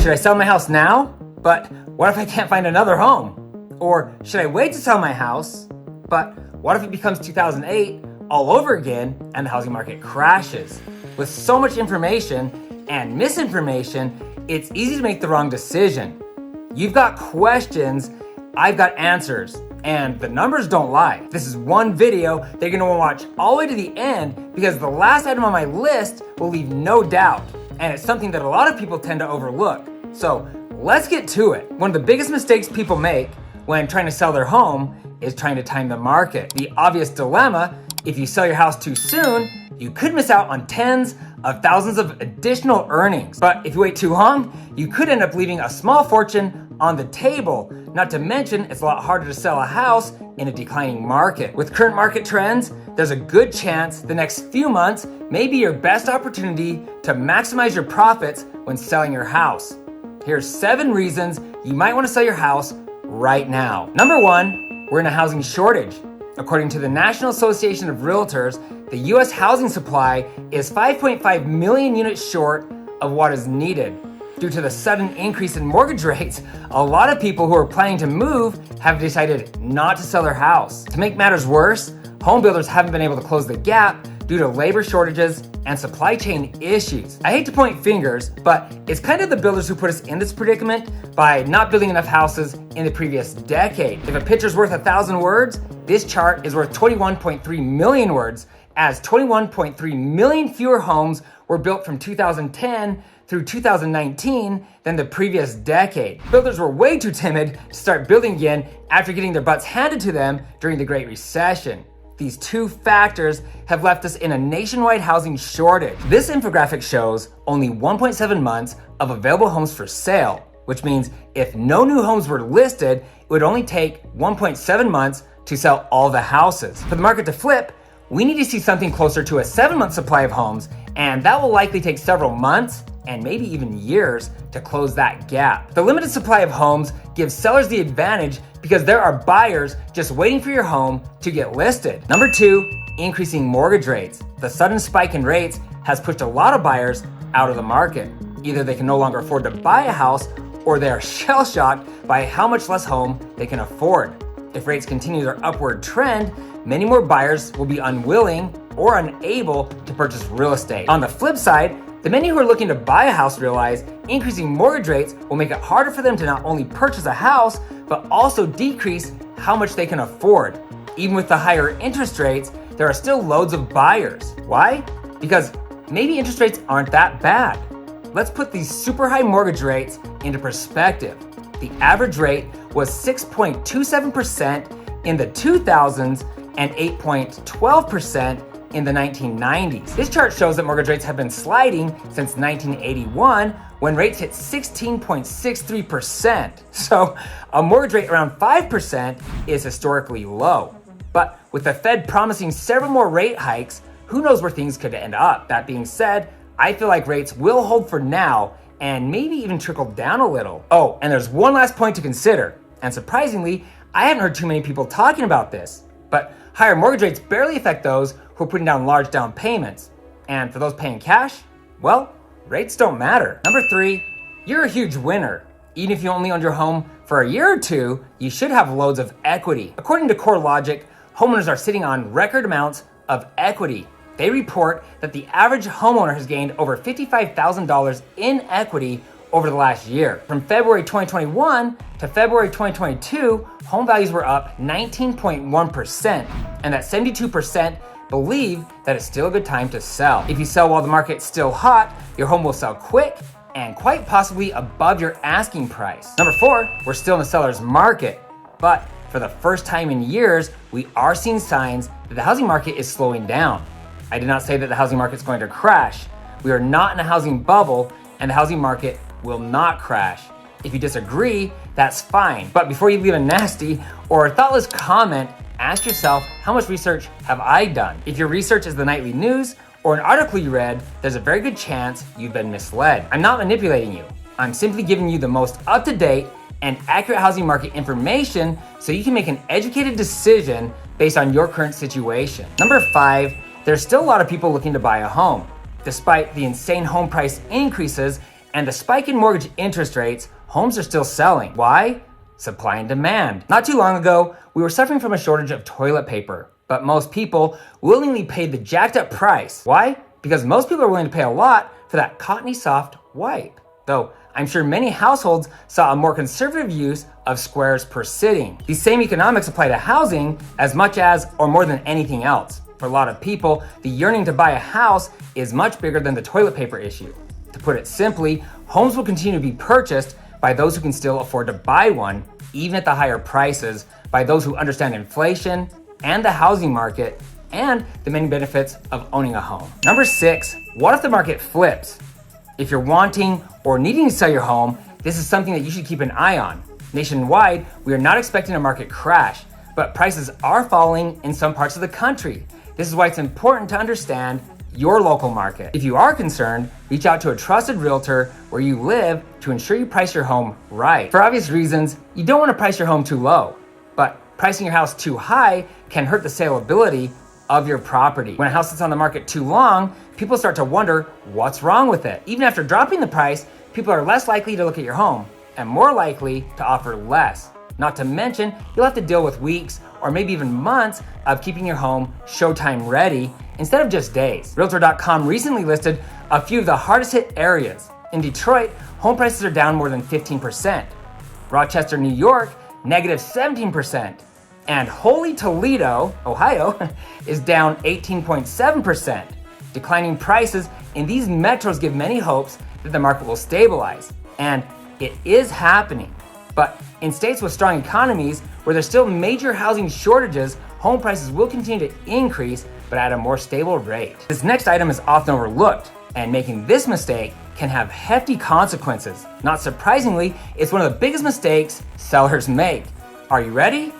Should I sell my house now? But what if I can't find another home? Or should I wait to sell my house? But what if it becomes 2008 all over again and the housing market crashes? With so much information and misinformation, it's easy to make the wrong decision. You've got questions, I've got answers, and the numbers don't lie. This is one video that you're gonna wanna watch all the way to the end because the last item on my list will leave no doubt, and it's something that a lot of people tend to overlook. So let's get to it. One of the biggest mistakes people make when trying to sell their home is trying to time the market. The obvious dilemma, if you sell your house too soon, you could miss out on tens of thousands of additional earnings. But if you wait too long, you could end up leaving a small fortune on the table. Not to mention, it's a lot harder to sell a house in a declining market. With current market trends, there's a good chance the next few months may be your best opportunity to maximize your profits when selling your house. Here's 7 reasons you might want to sell your house right now. Number 1, we're in a housing shortage. According to the National Association of Realtors, the US housing supply is 5.5 million units short of what is needed. Due to the sudden increase in mortgage rates, a lot of people who are planning to move have decided not to sell their house. To make matters worse, home builders haven't been able to close the gap due to labor shortages and supply chain issues. I hate to point fingers, but it's kind of the builders who put us in this predicament by not building enough houses in the previous decade. If a picture's worth 1,000 words, this chart is worth 21.3 million words, as 21.3 million fewer homes were built from 2010 through 2019 than the previous decade. Builders were way too timid to start building again after getting their butts handed to them during the Great Recession. These 2 factors have left us in a nationwide housing shortage. This infographic shows only 1.7 months of available homes for sale, which means if no new homes were listed, it would only take 1.7 months to sell all the houses. For the market to flip, we need to see something closer to a 7-month supply of homes, and that will likely take several months and maybe even years to close that gap. The limited supply of homes gives sellers the advantage because there are buyers just waiting for your home to get listed. Number 2, increasing mortgage rates. The sudden spike in rates has pushed a lot of buyers out of the market. Either they can no longer afford to buy a house or they are shell-shocked by how much less home they can afford. If rates continue their upward trend, many more buyers will be unwilling or unable to purchase real estate. On the flip side, the many who are looking to buy a house realize increasing mortgage rates will make it harder for them to not only purchase a house, but also decrease how much they can afford. Even with the higher interest rates, there are still loads of buyers. Why? Because maybe interest rates aren't that bad. Let's put these super high mortgage rates into perspective. The average rate was 6.27% in the 2000s and 8.12% in the 1990s. This chart shows that mortgage rates have been sliding since 1981 when rates hit 16.63%. So a mortgage rate around 5% is historically low. But with the Fed promising several more rate hikes, who knows where things could end up. That being said, I feel like rates will hold for now and maybe even trickle down a little. Oh, and there's one last point to consider. And surprisingly, I haven't heard too many people talking about this. But higher mortgage rates barely affect those who are putting down large down payments. And for those paying cash, well, rates don't matter. Number 3, you're a huge winner. Even if you only owned your home for a year or 2, you should have loads of equity. According to CoreLogic, homeowners are sitting on record amounts of equity. They report that the average homeowner has gained over $55,000 in equity over the last year. From February 2021 to February 2022, home values were up 19.1%, and that 72% believe that it's still a good time to sell. If you sell while the market's still hot, your home will sell quick and quite possibly above your asking price. Number 4, we're still in the seller's market, but for the first time in years, we are seeing signs that the housing market is slowing down. I did not say that the housing market is going to crash. We are not in a housing bubble, and the housing market will not crash. If you disagree, that's fine. But before you leave a nasty or a thoughtless comment, ask yourself, how much research have I done? If your research is the nightly news or an article you read, there's a very good chance you've been misled. I'm not manipulating you. I'm simply giving you the most up-to-date and accurate housing market information so you can make an educated decision based on your current situation. Number 5, there's still a lot of people looking to buy a home. Despite the insane home price increases And the spike in mortgage interest rates, homes are still selling. Why? Supply and demand. Not too long ago, we were suffering from a shortage of toilet paper, but most people willingly paid the jacked up price. Why? Because most people are willing to pay a lot for that cottony soft wipe. Though I'm sure many households saw a more conservative use of squares per sitting. These same economics apply to housing as much as or more than anything else. For a lot of people, the yearning to buy a house is much bigger than the toilet paper issue. To put it simply, homes will continue to be purchased by those who can still afford to buy one, even at the higher prices, by those who understand inflation and the housing market and the many benefits of owning a home. Number 6, what if the market flips? If you're wanting or needing to sell your home, this is something that you should keep an eye on. Nationwide, we are not expecting a market crash, but prices are falling in some parts of the country. This is why it's important to understand your local market. If you are concerned, reach out to a trusted realtor where you live to ensure you price your home right. For obvious reasons, you don't want to price your home too low, but pricing your house too high can hurt the saleability of your property. When a house sits on the market too long, people start to wonder what's wrong with it. Even after dropping the price, people are less likely to look at your home and more likely to offer less. Not to mention, you'll have to deal with weeks or maybe even months of keeping your home showtime ready instead of just days. Realtor.com recently listed a few of the hardest hit areas. In Detroit, home prices are down more than 15%. Rochester, New York, negative 17%. And Holy Toledo, Ohio, is down 18.7%. Declining prices in these metros give many hopes that the market will stabilize. And it is happening. But in states with strong economies, where there's still major housing shortages, home prices will continue to increase, but at a more stable rate. This next item is often overlooked, and making this mistake can have hefty consequences. Not surprisingly, it's one of the biggest mistakes sellers make. Are you ready?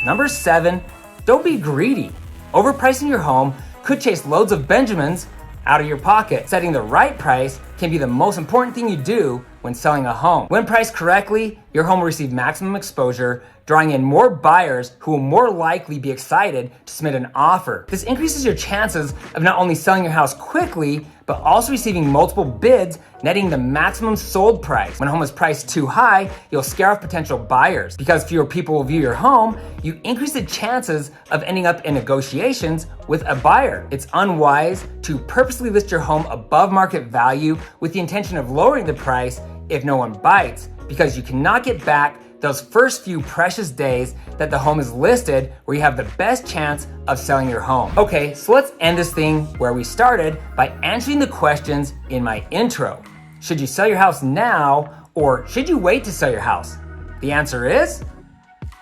Number 7, don't be greedy. Overpricing your home could chase loads of Benjamins out of your pocket. Setting the right price can be the most important thing you do when selling a home. When priced correctly, your home will receive maximum exposure, drawing in more buyers who will more likely be excited to submit an offer. This increases your chances of not only selling your house quickly, but also receiving multiple bids, netting the maximum sold price. When a home is priced too high, you'll scare off potential buyers. Because fewer people will view your home, you increase the chances of ending up in negotiations with a buyer. It's unwise to purposely list your home above market value with the intention of lowering the price if no one bites, because you cannot get back those first few precious days that the home is listed where you have the best chance of selling your home. Okay, so let's end this thing where we started by answering the questions in my intro. Should you sell your house now or should you wait to sell your house? The answer is,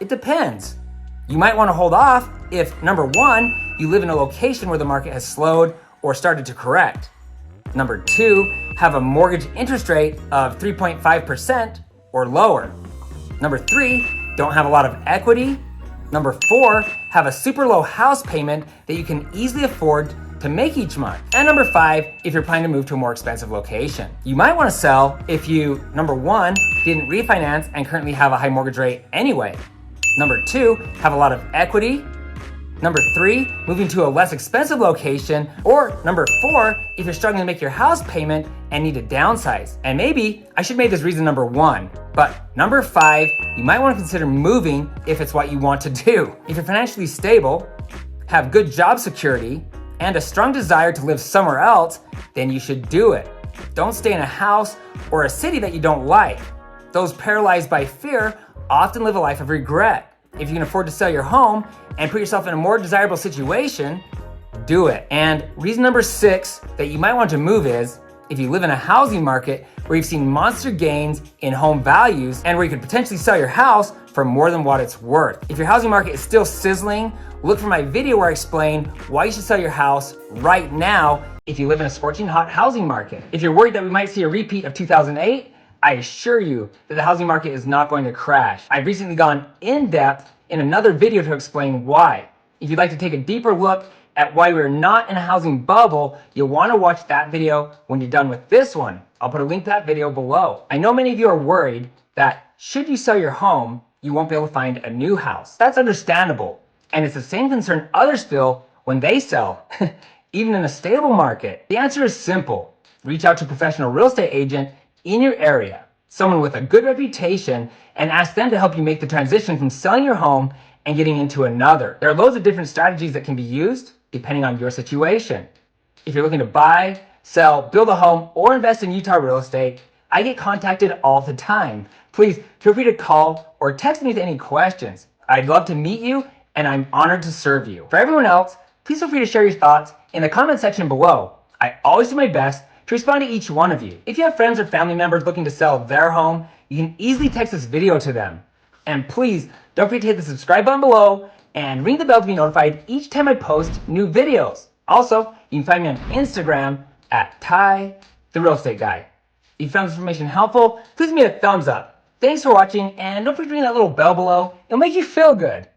it depends. You might want to hold off if, number 1, you live in a location where the market has slowed or started to correct. Number 2, have a mortgage interest rate of 3.5% or lower. Number 3, don't have a lot of equity. Number 4, have a super low house payment that you can easily afford to make each month. And number 5, if you're planning to move to a more expensive location. You might want to sell if you, number 1, didn't refinance and currently have a high mortgage rate anyway. Number 2, have a lot of equity. Number 3, moving to a less expensive location. Or number 4, if you're struggling to make your house payment and need to downsize. And maybe I should make this reason number 1. But number 5, you might want to consider moving if it's what you want to do. If you're financially stable, have good job security, and a strong desire to live somewhere else, then you should do it. Don't stay in a house or a city that you don't like. Those paralyzed by fear often live a life of regret. If you can afford to sell your home and put yourself in a more desirable situation, do it. And reason number 6 that you might want to move is if you live in a housing market where you've seen monster gains in home values and where you could potentially sell your house for more than what it's worth. If your housing market is still sizzling, look for my video where I explain why you should sell your house right now if you live in a scorching hot housing market. If you're worried that we might see a repeat of 2008, I assure you that the housing market is not going to crash. I've recently gone in depth in another video to explain why. If you'd like to take a deeper look at why we're not in a housing bubble, you'll want to watch that video when you're done with this one. I'll put a link to that video below. I know many of you are worried that should you sell your home, you won't be able to find a new house. That's understandable. And it's the same concern others feel when they sell, even in a stable market. The answer is simple. Reach out to a professional real estate agent in your area, someone with a good reputation, and ask them to help you make the transition from selling your home and getting into another. There are loads of different strategies that can be used depending on your situation. If you're looking to buy, sell, build a home, or invest in Utah real estate, I get contacted all the time. Please feel free to call or text me with any questions. I'd love to meet you, and I'm honored to serve you. For everyone else, please feel free to share your thoughts in the comment section below. I always do my best to respond to each one of you. If you have friends or family members looking to sell their home, you can easily text this video to them. And please don't forget to hit the subscribe button below and ring the bell to be notified each time I post new videos. Also, you can find me on Instagram at Ty, the real estate guy. If you found this information helpful, please give me a thumbs up. Thanks for watching, and don't forget to ring that little bell below. It'll make you feel good.